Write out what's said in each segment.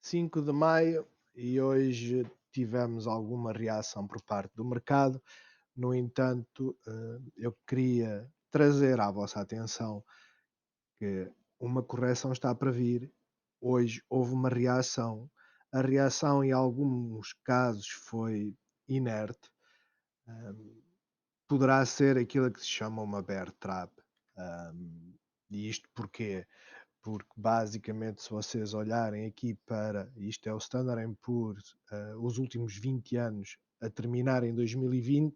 5 de maio e hoje tivemos alguma reação por parte do mercado. No entanto, eu queria trazer à vossa atenção que uma correção está para vir. Hoje houve uma reação. A reação, em alguns casos, foi inerte. Hum, Poderá ser aquilo que se chama uma bear trap. E isto porquê? Porque basicamente, se vocês olharem aqui para isto é o Standard and Poor's, os últimos 20 anos a terminar em 2020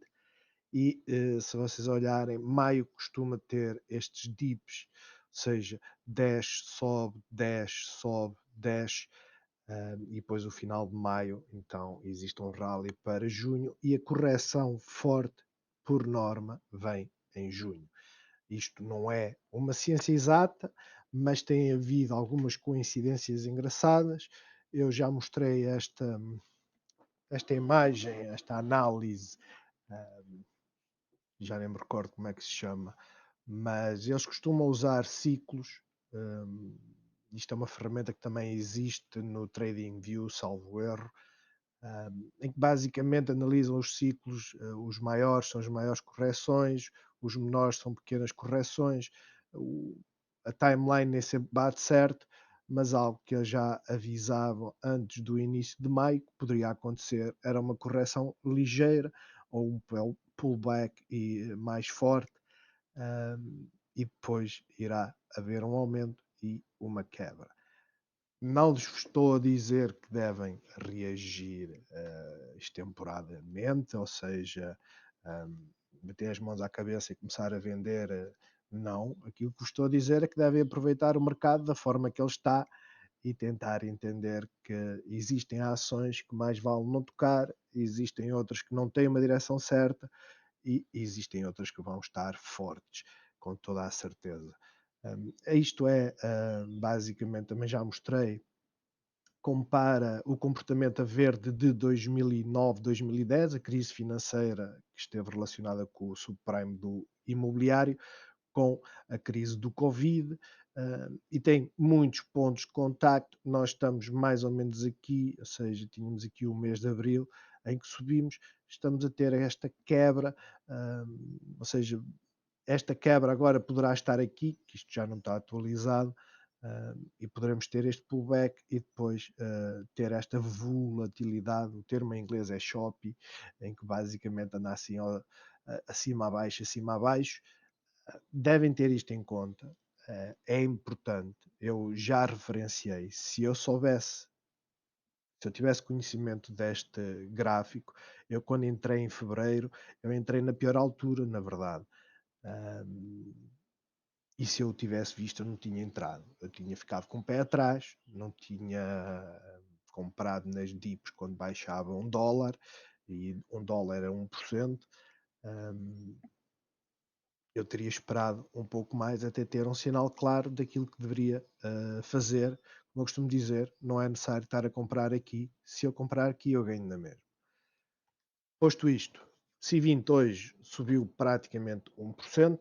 e, se vocês olharem, maio costuma ter estes dips, ou seja, desce, sobe, desce, e depois o final de maio, então existe um rally para junho e a correção forte, por norma, vem em junho. Isto não é uma ciência exata, mas tem havido algumas coincidências engraçadas. Eu já mostrei esta imagem, esta análise, ah, já nem me recordo como é que se chama, mas eles costumam usar ciclos. hum, Isto é uma ferramenta que também existe no TradingView, salvo erro, em que basicamente analisam os ciclos. Os maiores são as maiores correções, os menores são pequenas correções. A timeline nem sempre bate certo, mas algo que eles já avisavam antes do início de maio que poderia acontecer era uma correção ligeira ou um pullback mais forte, e depois irá haver um aumento e uma quebra. Não lhes estou a dizer que devem reagir extemporadamente, ou seja, meter as mãos à cabeça e começar a vender. Não, aquilo que vos estou a dizer é que devem aproveitar o mercado da forma que ele está e tentar entender que existem ações que mais vale não tocar, existem outras que não têm uma direção certa e existem outras que vão estar fortes, com toda a certeza. Isto é, basicamente, também já mostrei, compara o comportamento a verde de 2009, 2010, a crise financeira que esteve relacionada com o subprime do imobiliário, com a crise do Covid, e tem muitos pontos de contacto. Nós estamos mais ou menos aqui, ou seja, tínhamos aqui o mês de abril em que subimos, estamos a ter esta quebra, ou seja, esta quebra agora poderá estar aqui, que isto já não está atualizado, e poderemos ter este pullback e depois ter esta volatilidade. O termo em inglês é choppy, em que basicamente anda assim, acima abaixo, acima abaixo. Devem ter isto em conta. É importante. Eu já referenciei. Se eu tivesse conhecimento deste gráfico, eu quando entrei em fevereiro, eu entrei na pior altura, na verdade. Um, e se eu tivesse visto, eu não tinha entrado. Eu tinha ficado com o pé atrás, não tinha comprado nas dips quando baixava $1, e $1 era 1%. Um, eu teria esperado um pouco mais até ter um sinal claro daquilo que deveria fazer. Como eu costumo dizer, não é necessário estar a comprar aqui. Se eu comprar aqui, eu ganho na mesma. Posto isto, C20 hoje subiu praticamente 1%,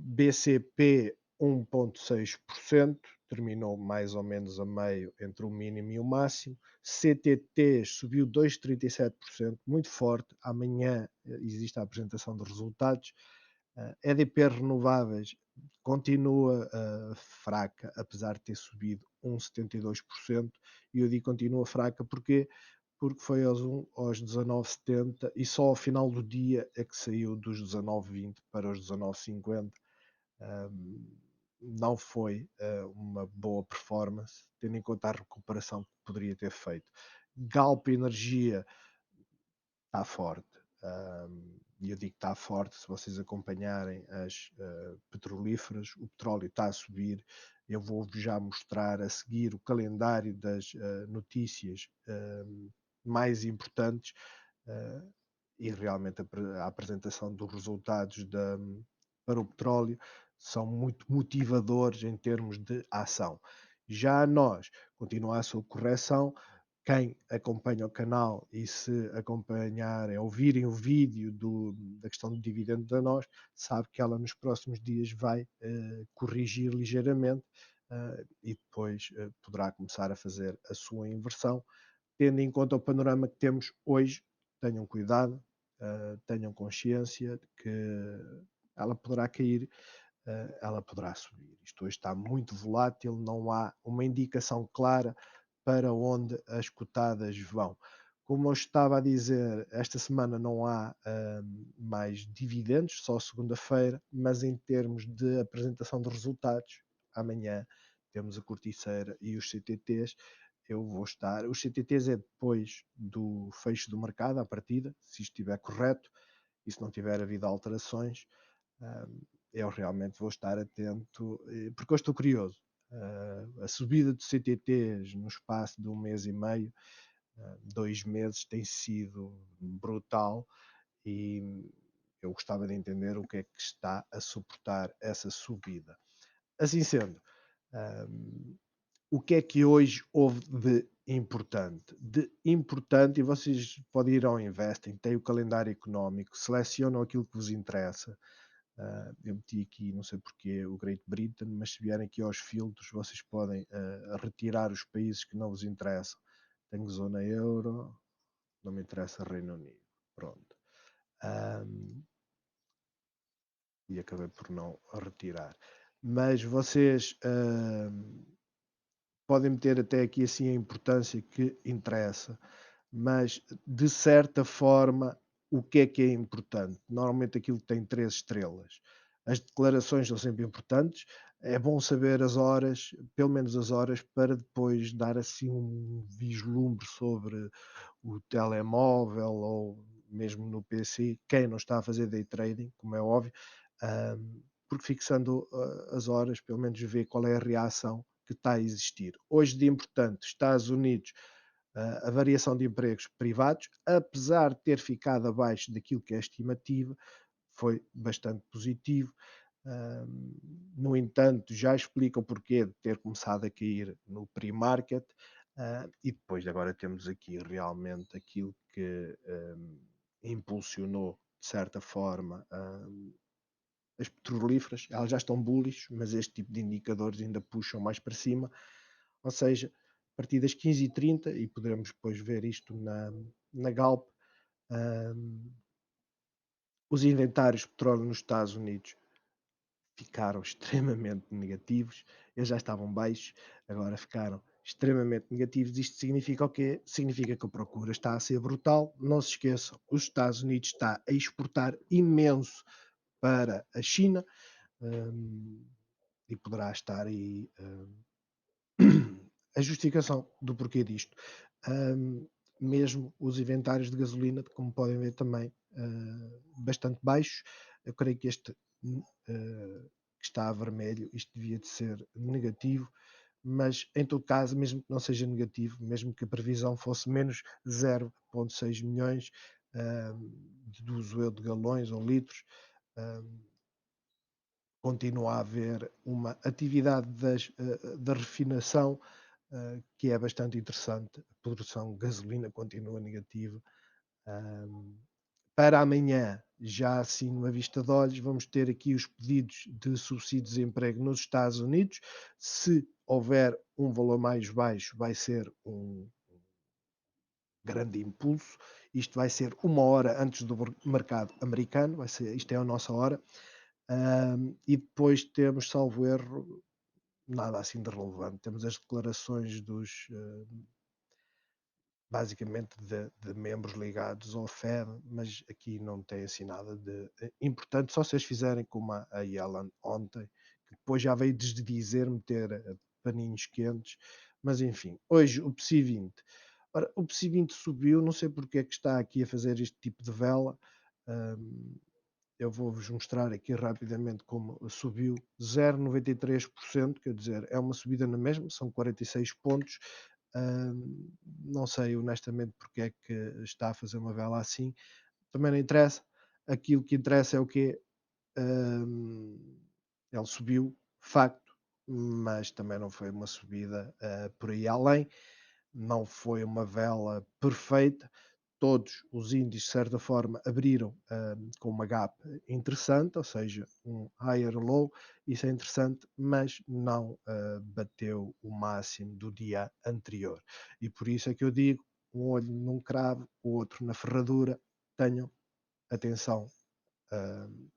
BCP 1,6%, terminou mais ou menos a meio entre o mínimo e o máximo. CTT subiu 2,37%, muito forte. Amanhã existe a apresentação de resultados. EDP Renováveis continua fraca, apesar de ter subido 1,72%. E eu digo continua fraca porque foi aos 19,70 e só ao final do dia é que saiu dos 19,20 para os 19,50. Não foi uma boa performance, tendo em conta a recuperação que poderia ter feito. Galp Energia está forte. E eu digo que está forte, se vocês acompanharem as petrolíferas, o petróleo está a subir. Eu vou-vos já mostrar a seguir o calendário das notícias mais importantes, uh, e realmente a apresentação dos resultados para o petróleo são muito motivadores em termos de ação. Já nós, continua a sua correção. Quem acompanha o canal e se acompanharem, ouvirem o vídeo da questão do dividendo da nós, sabe que ela nos próximos dias vai corrigir ligeiramente. e depois poderá começar a fazer a sua inversão, tendo em conta o panorama que temos hoje. Tenham cuidado, tenham consciência de que ela poderá cair, ela poderá subir. Isto hoje está muito volátil, não há uma indicação clara para onde as cotadas vão. Como eu estava a dizer, esta semana não há mais dividendos, só segunda-feira, mas em termos de apresentação de resultados, amanhã temos a Corticeira e os CTTs. Eu vou estar. Os CTTs é depois do fecho do mercado, à partida, se isto estiver correto, e se não tiver havido alterações, eu realmente vou estar atento, porque eu estou curioso. A subida de CTTs no espaço de um mês e meio, 2 meses, tem sido brutal e eu gostava de entender o que é que está a suportar essa subida. Assim sendo, o que é que hoje houve de importante? De importante, e vocês podem ir ao Investing, tem o calendário económico, selecionam aquilo que vos interessa. Eu meti aqui, não sei porquê, o Great Britain, mas se vierem aqui aos filtros, vocês podem retirar os países que não vos interessam. Tenho zona euro, não me interessa Reino Unido. Pronto. E acabei por não retirar. Mas vocês podem meter até aqui assim a importância que interessa, mas de certa forma, o que é importante? Normalmente aquilo que tem 3 estrelas. As declarações são sempre importantes, é bom saber as horas, pelo menos as horas, para depois dar assim um vislumbre sobre o telemóvel ou mesmo no PC, quem não está a fazer day trading, como é óbvio, porque fixando as horas, pelo menos vê qual é a reação que está a existir. Hoje de importante, Estados Unidos, a variação de empregos privados, apesar de ter ficado abaixo daquilo que é a estimativa, foi bastante positivo. No entanto, já explica o porquê de ter começado a cair no pre-market, e depois agora temos aqui realmente aquilo que impulsionou, de certa forma, as petrolíferas. Elas já estão bullish, mas este tipo de indicadores ainda puxam mais para cima, ou seja, a partir das 15h30, e poderemos depois ver isto na Galp, os inventários de petróleo nos Estados Unidos ficaram extremamente negativos. Eles já estavam baixos, agora ficaram extremamente negativos. Isto significa o quê? Significa que a procura está a ser brutal. Não se esqueçam, os Estados Unidos está a exportar imenso para a China, e poderá estar aí a justificação do porquê disto. Hum, Mesmo os inventários de gasolina, como podem ver também, bastante baixos. Eu creio que este que está a vermelho, isto devia de ser negativo, mas em todo caso, mesmo que não seja negativo, mesmo que a previsão fosse menos 0,6 milhões, de uso eu de galões ou litros, hum, continua a haver uma atividade da refinação, que é bastante interessante. A produção de gasolina continua negativa. Hum, para amanhã, já assim numa vista de olhos, vamos ter aqui os pedidos de subsídio de desemprego nos Estados Unidos. Se houver um valor mais baixo, vai ser um grande impulso. Isto vai ser uma hora antes do mercado americano, isto é a nossa hora. E depois temos, salvo erro, nada assim de relevante. Temos as declarações dos basicamente de membros ligados ao FED, mas aqui não tem assim nada de importante, só se eles fizerem como a Yellen ontem, que depois já veio desdizer, meter paninhos quentes, mas enfim, hoje o PSI 20. Ora, o PSI 20 subiu, não sei porque é que está aqui a fazer este tipo de vela. hum, eu vou-vos mostrar aqui rapidamente como subiu 0,93%, quer dizer, é uma subida na mesma, são 46 pontos. Não sei honestamente porque é que está a fazer uma vela assim, também não interessa. Aquilo que interessa é o que ele subiu, facto, mas também não foi uma subida por aí além, não foi uma vela perfeita. todos os índices, de certa forma, abriram com uma gap interessante, ou seja, um higher low, isso é interessante, mas não bateu o máximo do dia anterior. E por isso é que eu digo, um olho num cravo, o outro na ferradura, tenham atenção,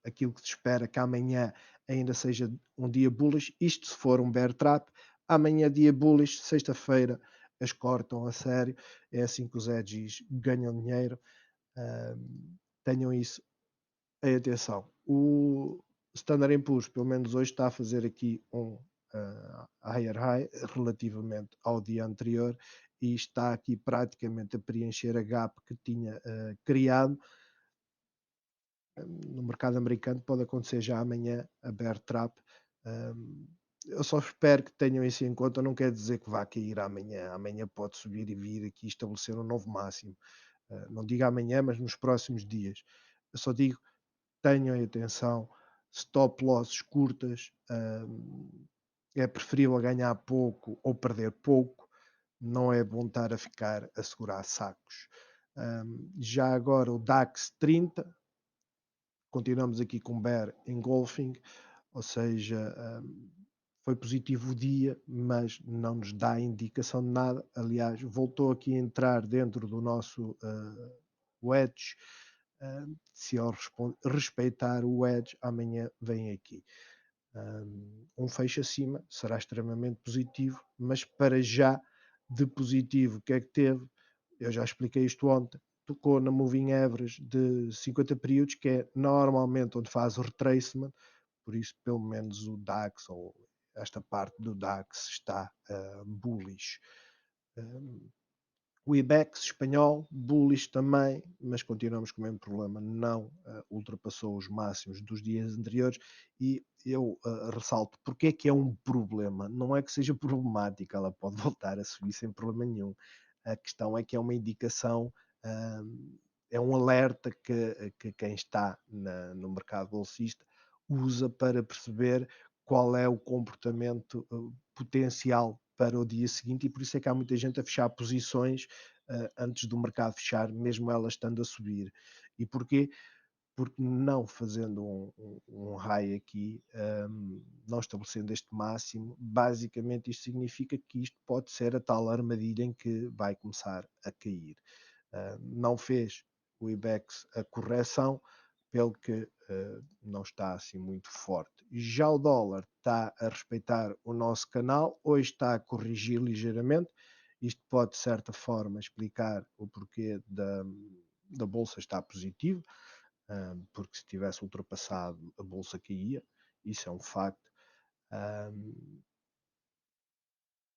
aquilo que se espera que amanhã ainda seja um dia bullish, isto se for um bear trap, amanhã dia bullish, sexta-feira as cortam a sério, é assim que os edges ganham dinheiro, tenham isso em atenção. O Standard Poor's, pelo menos hoje, está a fazer aqui um higher high relativamente ao dia anterior e está aqui praticamente a preencher a gap que tinha criado. No mercado americano pode acontecer já amanhã a bear trap. Eu só espero que tenham isso em conta, não quer dizer que vá cair amanhã. Amanhã pode subir e vir aqui estabelecer um novo máximo. Não digo amanhã, mas nos próximos dias. Eu só digo, tenham atenção, stop losses curtas, é preferível ganhar pouco ou perder pouco, não é bom estar a ficar a segurar sacos. Já agora o DAX 30, continuamos aqui com bear engulfing, ou seja, foi positivo o dia, mas não nos dá indicação de nada. Aliás, voltou aqui a entrar dentro do nosso wedge. Se eu respeitar o wedge, amanhã vem aqui. Um fecho acima será extremamente positivo, mas para já de positivo, o que é que teve? Eu já expliquei isto ontem. Tocou na moving average de 50 períodos, que é normalmente onde faz o retracement, por isso pelo menos o DAX ou esta parte do DAX está bullish. O IBEX espanhol, bullish também, mas continuamos com o mesmo problema, não ultrapassou os máximos dos dias anteriores e eu ressalto, porque é que é um problema? Não é que seja problemática, ela pode voltar a subir sem problema nenhum. A questão é que é uma indicação, é um alerta que quem está no mercado bolsista usa para perceber qual é o comportamento potencial para o dia seguinte e por isso é que há muita gente a fechar posições antes do mercado fechar, mesmo elas estando a subir. E porquê? Porque não fazendo um high aqui, não estabelecendo este máximo, basicamente isto significa que isto pode ser a tal armadilha em que vai começar a cair. Não fez o IBEX a correção, pelo que não está assim muito forte. Já o dólar está a respeitar o nosso canal, hoje está a corrigir ligeiramente. Isto pode, de certa forma, explicar o porquê da bolsa estar positiva, porque se tivesse ultrapassado a bolsa caía, isso é um facto.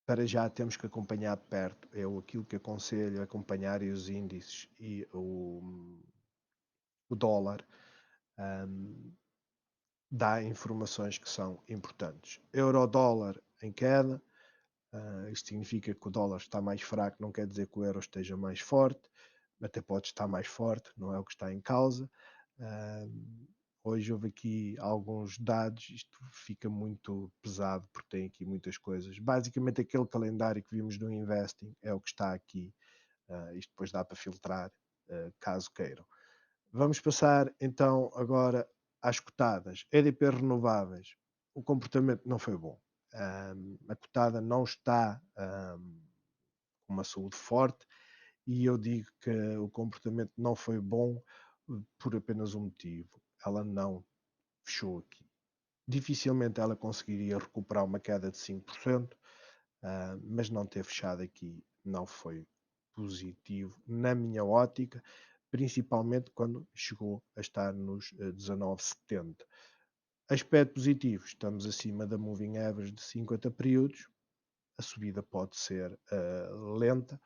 Para já temos que acompanhar de perto. Eu aquilo que aconselho é acompanhar os índices e o dólar dá informações que são importantes. Euro-dólar em queda, isto significa que o dólar está mais fraco, não quer dizer que o euro esteja mais forte, até pode estar mais forte, não é o que está em causa. Hoje houve aqui alguns dados, isto fica muito pesado porque tem aqui muitas coisas. Basicamente aquele calendário que vimos do Investing é o que está aqui. Isto depois dá para filtrar, caso queiram. Vamos passar então agora às cotadas. EDP renováveis, o comportamento não foi bom. A cotada não está com uma saúde forte e eu digo que o comportamento não foi bom por apenas um motivo. Ela não fechou aqui. Dificilmente ela conseguiria recuperar uma queda de 5%, mas não ter fechado aqui não foi positivo na minha ótica, principalmente quando chegou a estar nos 19,70. Aspecto positivo, estamos acima da moving average de 50 períodos, a subida pode ser lenta,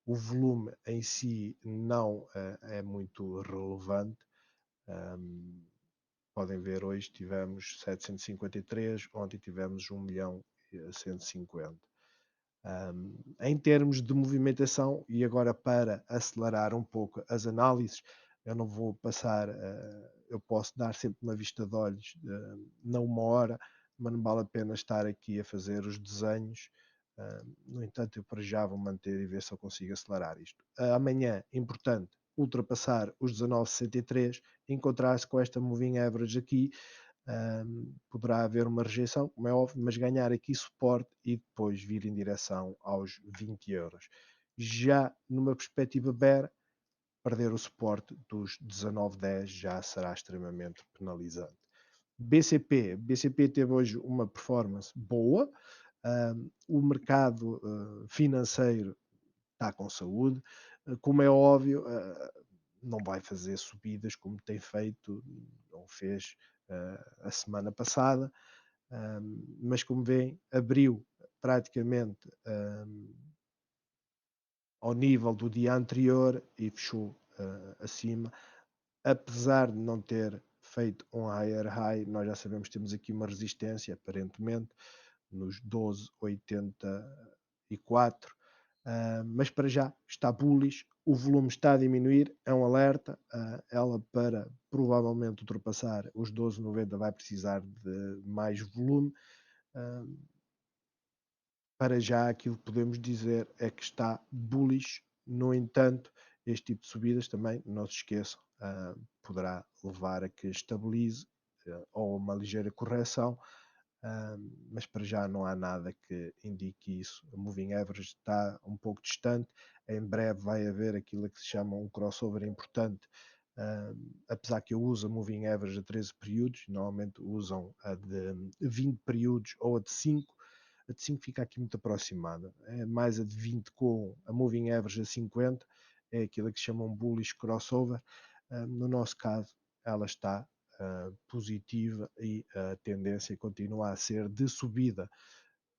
o volume em si não é muito relevante. Podem ver, hoje tivemos 753, ontem tivemos 1.150.000. Em termos de movimentação, e agora para acelerar um pouco as análises, eu não vou passar, eu posso dar sempre uma vista de olhos, não uma hora, mas não vale a pena estar aqui a fazer os desenhos. No entanto, eu para já vou manter e ver se eu consigo acelerar isto. Amanhã, importante, ultrapassar os 19,63, encontrar-se com esta moving average aqui, poderá haver uma rejeição, como é óbvio, mas ganhar aqui suporte e depois vir em direção aos 20€. Já numa perspectiva bear, perder o suporte dos 19,10 já será extremamente penalizante. BCP teve hoje uma performance boa, o mercado financeiro está com saúde, como é óbvio, não vai fazer subidas como tem feito, ou fez a semana passada, mas como veem, abriu praticamente ao nível do dia anterior e fechou acima, apesar de não ter feito um higher high, nós já sabemos que temos aqui uma resistência, aparentemente, nos 12,84, mas para já está bullish, o volume está a diminuir, é um alerta, ela para provavelmente ultrapassar os 12,90 vai precisar de mais volume, para já aquilo que podemos dizer é que está bullish, no entanto, este tipo de subidas também, não se esqueçam, poderá levar a que estabilize ou uma ligeira correção, mas para já não há nada que indique isso. A moving average está um pouco distante, em breve vai haver aquilo que se chama um crossover importante, apesar que eu uso a moving average a 13 períodos, normalmente usam a de 20 períodos ou a de 5. A de 5 fica aqui muito aproximada, é mais a de 20 com a moving average a 50, é aquilo que se chama um bullish crossover. No nosso caso, ela está positiva e a tendência continua a ser de subida.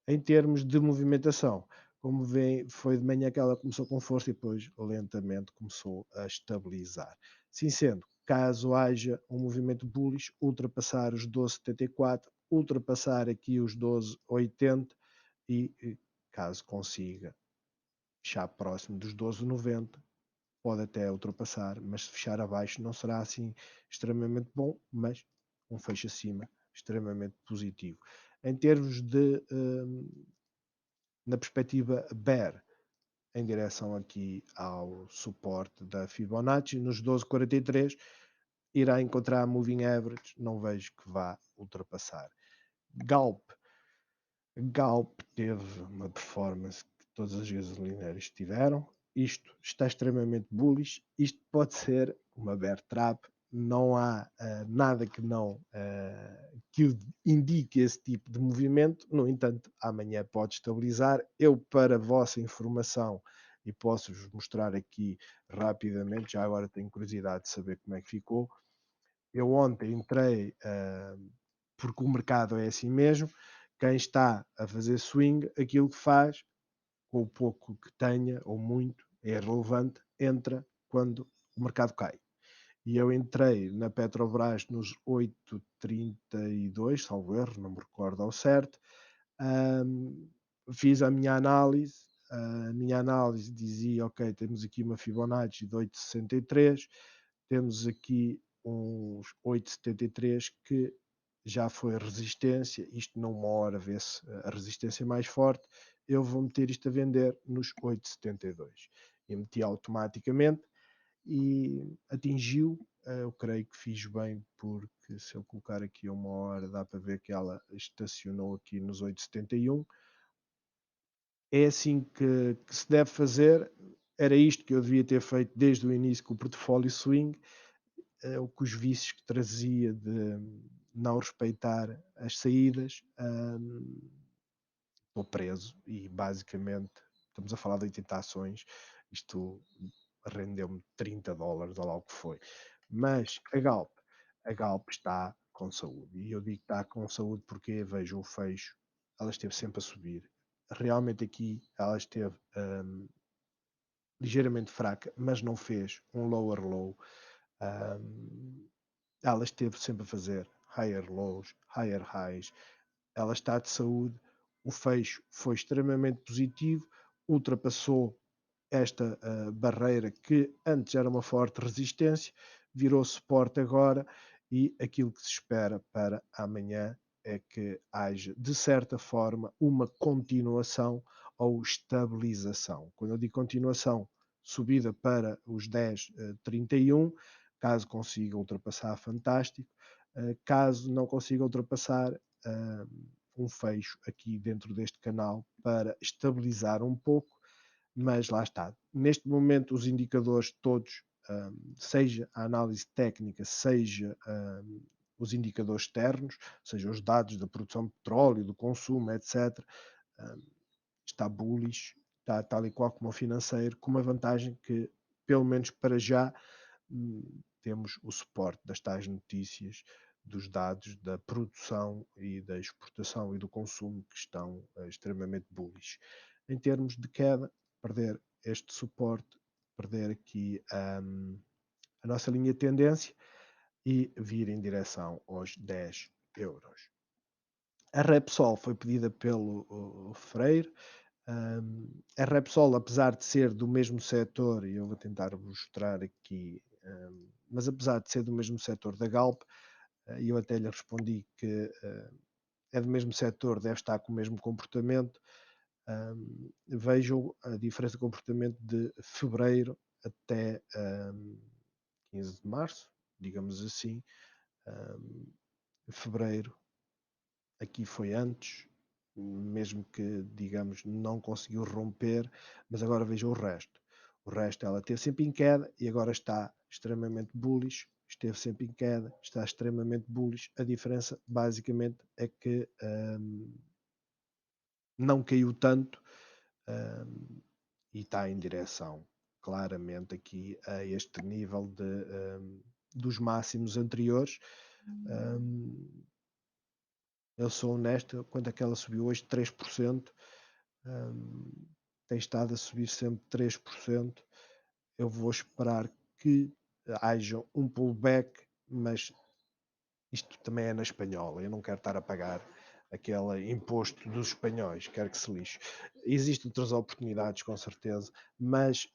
Em termos de movimentação, como veem, foi de manhã que ela começou com força e depois lentamente começou a estabilizar. Assim sendo, caso haja um movimento bullish, ultrapassar os 12,74, ultrapassar aqui os 12,80 e caso consiga fechar próximo dos 12,90, pode até ultrapassar, mas se fechar abaixo não será assim extremamente bom, mas um fecho acima extremamente positivo. Em termos de, na perspectiva bear, em direção aqui ao suporte da Fibonacci, nos 12,43, irá encontrar a moving average, não vejo que vá ultrapassar. Galp teve uma performance que todas as gasolineras tiveram. Isto está extremamente bullish. Isto pode ser uma bear trap. Não há nada que não que indique esse tipo de movimento. No entanto, amanhã pode estabilizar. Eu, para a vossa informação, e posso-vos mostrar aqui rapidamente, já agora tenho curiosidade de saber como é que ficou. Eu ontem entrei, porque o mercado é assim mesmo, quem está a fazer swing, aquilo que faz, com o pouco que tenha, ou muito, é relevante, entra quando o mercado cai. E eu entrei na Petrobras nos 8,32, salvo erro, não me recordo ao certo. Fiz a minha análise dizia, ok, temos aqui uma Fibonacci de 8,63, temos aqui uns 8,73 que já foi a resistência, isto numa hora vê-se a resistência mais forte, eu vou meter isto a vender nos 8,72. E meti automaticamente e atingiu, eu creio que fiz bem, porque se eu colocar aqui a uma hora dá para ver que ela estacionou aqui nos 8,71. É assim que se deve fazer, era isto que eu devia ter feito desde o início com o portfólio swing, com os vícios que trazia de não respeitar as saídas, estou preso e basicamente estamos a falar de 80 ações, isto rendeu-me $30, ou lá o que foi. Mas a Galp está com saúde. E eu digo que está com saúde porque vejo o fecho, ela esteve sempre a subir. Realmente aqui ela esteve ligeiramente fraca, mas não fez um lower low. Ela esteve sempre a fazer higher lows, higher highs. Ela está de saúde. O fecho foi extremamente positivo, ultrapassou esta barreira que antes era uma forte resistência, virou suporte agora e aquilo que se espera para amanhã é que haja, de certa forma, uma continuação ou estabilização. Quando eu digo continuação, subida para os 10,31. Caso consiga ultrapassar, fantástico. Caso não consiga ultrapassar, um fecho aqui dentro deste canal para estabilizar um pouco, mas lá está. Neste momento, os indicadores todos, seja a análise técnica, seja os indicadores externos, seja os dados da produção de petróleo, do consumo, etc., está bullish, está tal e qual como o financeiro, com uma vantagem que, pelo menos para já, temos o suporte das tais notícias, dos dados da produção e da exportação e do consumo que estão extremamente bullish. Em termos de queda, perder este suporte, perder aqui a nossa linha de tendência e vir em direção aos 10 euros. A Repsol foi pedida pelo Freire. A Repsol, apesar de ser do mesmo setor, e eu vou tentar mostrar aqui, mas apesar de ser do mesmo setor da Galp, e eu até lhe respondi que é do mesmo setor, deve estar com o mesmo comportamento. Vejam a diferença de comportamento de fevereiro até 15 de março, digamos assim. Fevereiro aqui foi antes, mesmo que, digamos, não conseguiu romper, mas agora veja o resto. O resto ela esteve sempre em queda e agora está extremamente bullish, esteve sempre em queda, está extremamente bullish. A diferença, basicamente, é que não caiu tanto e está em direção, claramente, aqui a este nível dos máximos anteriores. Eu sou honesto, quando aquela subiu hoje 3%, tem estado a subir sempre 3%. Eu vou esperar que haja um pullback, mas isto também é na espanhola. Eu não quero estar a pagar aquele imposto dos espanhóis, quero que se lixe. Existem outras oportunidades, com certeza, mas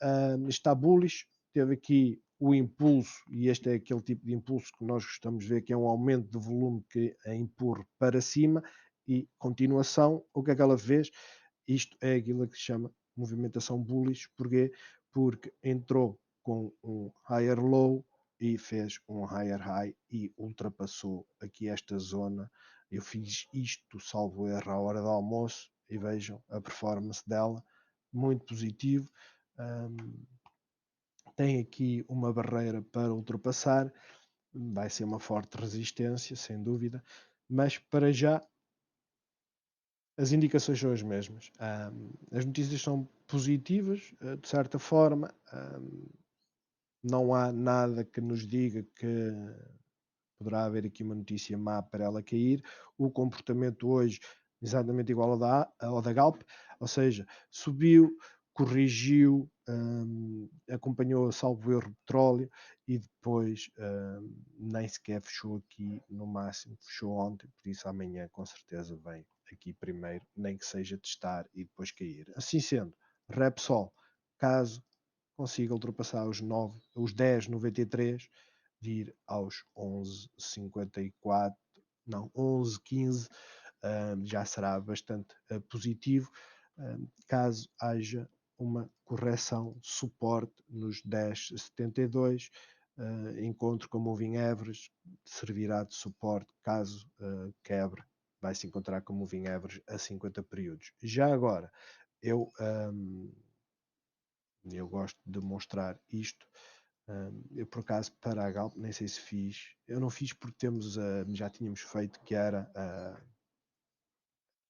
está bullish. Teve aqui o impulso, e este é aquele tipo de impulso que nós gostamos de ver, que é um aumento de volume que a empurra para cima e continuação. O que é que ela fez? Isto é aquilo que se chama movimentação bullish. Porquê? Porque entrou com um higher low e fez um higher high e ultrapassou aqui esta zona. Eu fiz isto, salvo erro, à hora do almoço e vejam a performance dela, muito positivo. Tem aqui uma barreira para ultrapassar, vai ser uma forte resistência, sem dúvida, mas para já as indicações são as mesmas. As notícias são positivas, de certa forma. Não há nada que nos diga que poderá haver aqui uma notícia má para ela cair. O comportamento hoje exatamente igual ao da Galp, ou seja, subiu, corrigiu, acompanhou, salvo erro, petróleo e depois nem sequer fechou aqui no máximo, fechou ontem, por isso amanhã com certeza vem aqui primeiro, nem que seja testar e depois cair. Assim sendo, Repsol, caso consiga ultrapassar os 10,93, vir aos 11,54, não, 11,15, já será bastante positivo. Caso haja uma correção, suporte nos 10,72, encontro com Moving Average, servirá de suporte caso quebre, vai se encontrar com Moving Average a 50 períodos. Já agora, eu gosto de mostrar isto. Eu, por acaso, para a Galp, nem sei se fiz. Eu não fiz porque já tínhamos feito, que era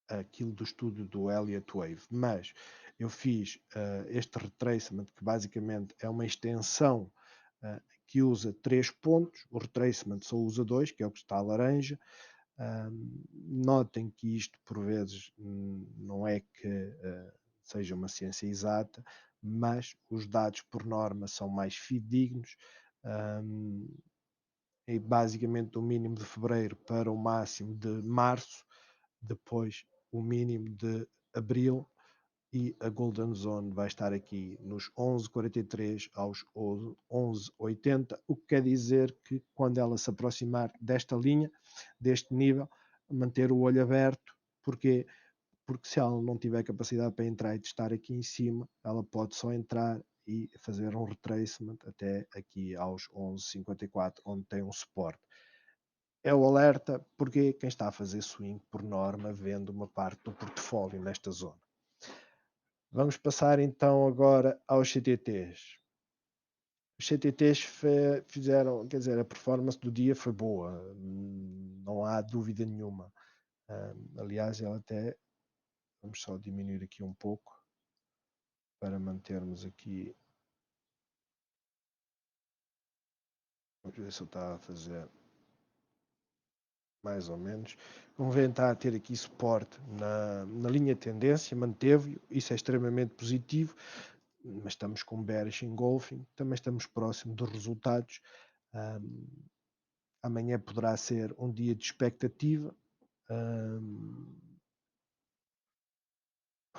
aquilo do estudo do Elliott Wave. Mas eu fiz este retracement, que basicamente é uma extensão que usa 3 pontos. O retracement só usa 2, que é o que está a laranja. Notem que isto, por vezes, não é que seja uma ciência exata, mas os dados, por norma, são mais fidedignos. E basicamente o mínimo de fevereiro para o máximo de março, depois o mínimo de abril, e a Golden Zone vai estar aqui nos 11,43 aos 11,80, o que quer dizer que quando ela se aproximar desta linha, deste nível, manter o olho aberto. Porque se ela não tiver capacidade para entrar e testar aqui em cima, ela pode só entrar e fazer um retracement até aqui aos 11,54, onde tem um suporte. É o alerta porque quem está a fazer swing, por norma, vende uma parte do portfólio nesta zona. Vamos passar então agora aos CTTs. Os CTTs fizeram, quer dizer, a performance do dia foi boa, não há dúvida nenhuma. Aliás, ela até, vamos só diminuir aqui um pouco para mantermos aqui. Vamos ver se eu estava a fazer mais ou menos. Como vêem, está a ter aqui suporte na linha tendência, manteve-o, isso é extremamente positivo, mas estamos com bearish engulfing, também estamos próximo dos resultados. Amanhã poderá ser um dia de expectativa.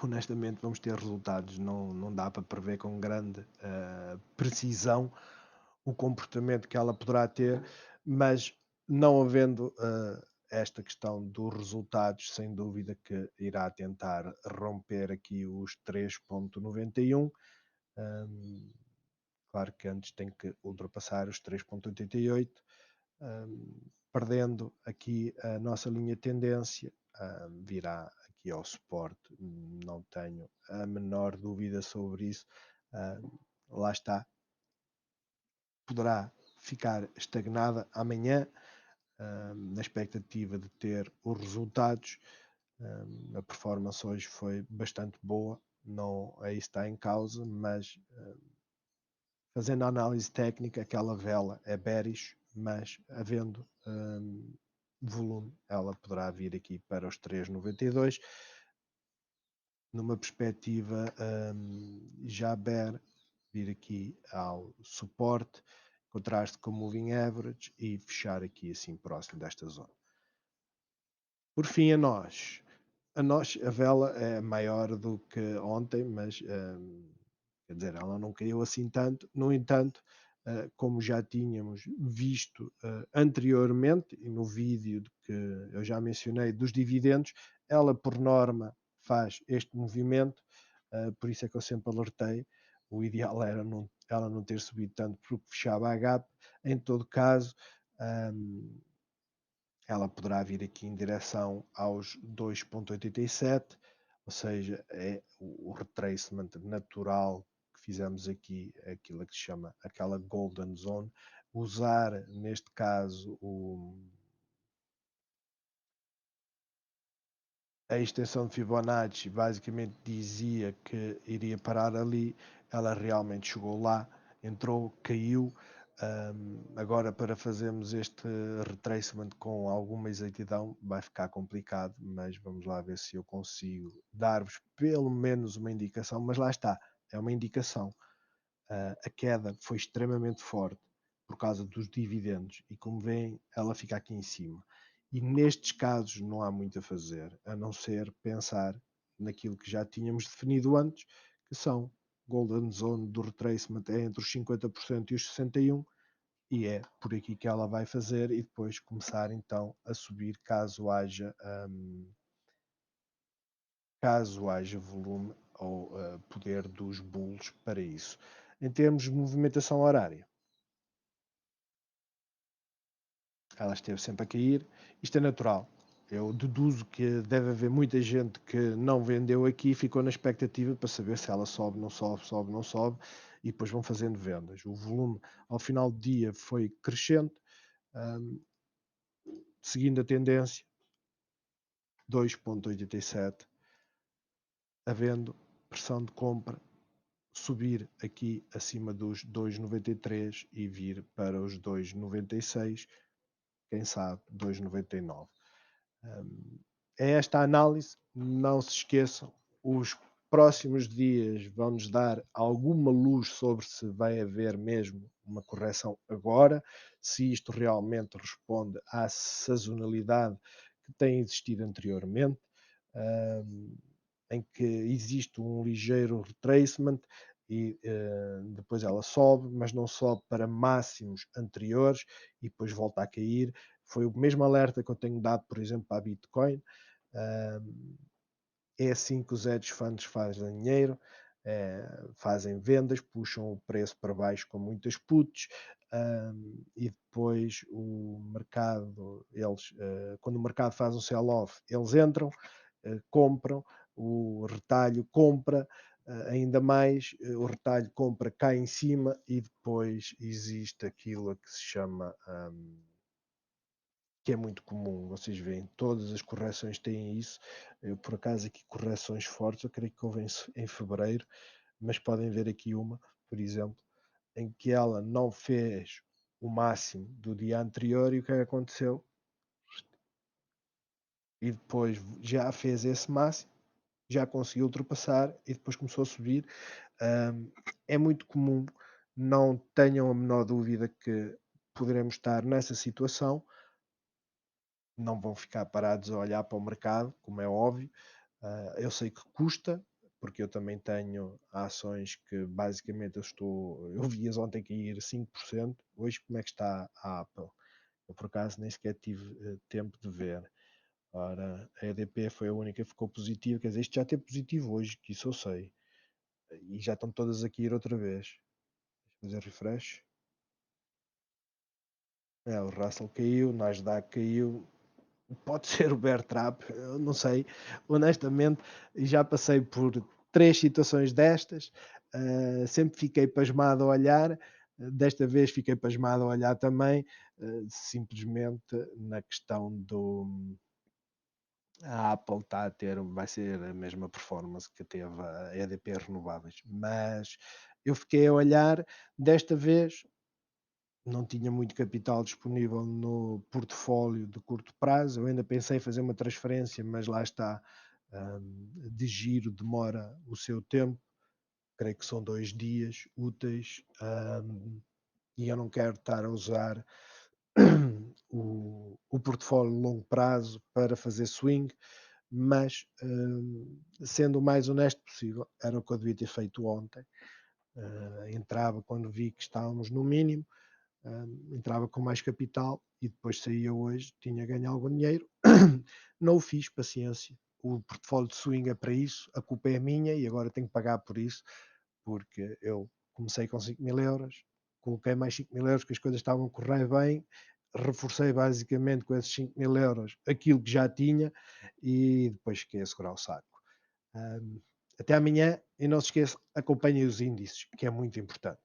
Honestamente, vamos ter resultados, não dá para prever com grande precisão o comportamento que ela poderá ter, mas não havendo esta questão dos resultados, sem dúvida que irá tentar romper aqui os 3,91. Claro que antes tem que ultrapassar os 3,88, perdendo aqui a nossa linha de tendência, virá aqui ao suporte. Não tenho a menor dúvida sobre isso. Lá está, poderá ficar estagnada amanhã, na expectativa de ter os resultados. A performance hoje foi bastante boa, não é isso que está em causa, mas fazendo a análise técnica, aquela vela é bearish, mas havendo volume, ela poderá vir aqui para os 3,92. Numa perspectiva já bear, vir aqui ao suporte, encontrar-se com moving average e fechar aqui assim próximo desta zona. Por fim, a vela é maior do que ontem, mas quer dizer, ela não caiu assim tanto. No entanto, como já tínhamos visto anteriormente, e no vídeo que eu já mencionei dos dividendos, ela por norma faz este movimento, por isso é que eu sempre alertei. O ideal era ela não ter subido tanto porque fechava a gap. Em todo caso, ela poderá vir aqui em direção aos 2,87, ou seja, é o retracement natural que fizemos aqui, aquilo que se chama aquela golden zone. Usar, neste caso, a extensão de Fibonacci basicamente dizia que iria parar ali, ela realmente chegou lá, entrou, caiu. Agora, para fazermos este retracement com alguma exatidão, vai ficar complicado, mas vamos lá ver se eu consigo dar-vos pelo menos uma indicação. Mas lá está, é uma indicação. A queda foi extremamente forte por causa dos dividendos e, como veem, ela fica aqui em cima. E nestes casos não há muito a fazer, a não ser pensar naquilo que já tínhamos definido antes, que são Golden Zone do retracement é entre os 50% e os 61%, e é por aqui que ela vai fazer e depois começar então a subir caso haja volume ou poder dos bulls para isso. Em termos de movimentação horária, ela esteve sempre a cair. Isto é natural. Eu deduzo que deve haver muita gente que não vendeu aqui e ficou na expectativa para saber se ela sobe, não sobe, sobe, não sobe, e depois vão fazendo vendas. O volume ao final do dia foi crescente, seguindo a tendência, 2,87, havendo pressão de compra, subir aqui acima dos 2,93 e vir para os 2,96, quem sabe 2,99. É esta a análise, não se esqueçam, os próximos dias vão-nos dar alguma luz sobre se vai haver mesmo uma correção agora, se isto realmente responde à sazonalidade que tem existido anteriormente, em que existe um ligeiro retracement e depois ela sobe, mas não sobe para máximos anteriores e depois volta a cair. Foi o mesmo alerta que eu tenho dado, por exemplo, para a Bitcoin. É assim que os hedge funds fazem dinheiro. fazem vendas, puxam o preço para baixo com muitas puts, e depois o mercado, eles, quando o mercado faz um sell-off, eles entram, compram, o retalho compra, ainda mais, o retalho compra cá em cima e depois existe aquilo a que se chama, que é muito comum, vocês veem, todas as correções têm isso. Eu, por acaso, aqui correções fortes, eu creio que houve em fevereiro, mas podem ver aqui uma, por exemplo, em que ela não fez o máximo do dia anterior e o que é que aconteceu? E depois já fez esse máximo, já conseguiu ultrapassar e depois começou a subir. Hum, É muito comum, não tenham a menor dúvida que poderemos estar nessa situação, não vão ficar parados a olhar para o mercado, como é óbvio. Eu sei que custa, porque eu também tenho ações que basicamente eu vi-as ontem cair 5%. Hoje como é que está a Apple? Eu por acaso nem sequer tive tempo de ver. Ora, a EDP foi a única que ficou positiva, quer dizer, isto já teve positivo hoje, que isso eu sei. E já estão todas a cair outra vez. Fazer refresh. O Russell caiu, o Nasdaq caiu, pode ser o bear trap, eu não sei, honestamente, já passei por 3 situações destas, sempre fiquei pasmado a olhar, desta vez fiquei pasmado a olhar também, simplesmente na questão do a Apple está a ter, vai ser a mesma performance que teve a EDP Renováveis, mas eu fiquei a olhar, desta vez não tinha muito capital disponível no portfólio de curto prazo. Eu ainda pensei em fazer uma transferência, mas lá está, de giro demora o seu tempo. Creio que são 2 dias úteis, e eu não quero estar a usar o portfólio de longo prazo para fazer swing, mas, sendo o mais honesto possível, era o que eu devia ter feito ontem. Entrava quando vi que estávamos no mínimo, entrava com mais capital e depois saía hoje, tinha ganho algum dinheiro. Não o fiz, paciência. O portfólio de swing é para isso, a culpa é minha e agora tenho que pagar por isso, porque eu comecei com 5.000 euros, coloquei mais 5.000 euros, que as coisas estavam a correr bem, reforcei basicamente com esses 5.000 euros aquilo que já tinha e depois fiquei a segurar o saco. Um, Até amanhã e não se esqueça, acompanhem os índices, que é muito importante.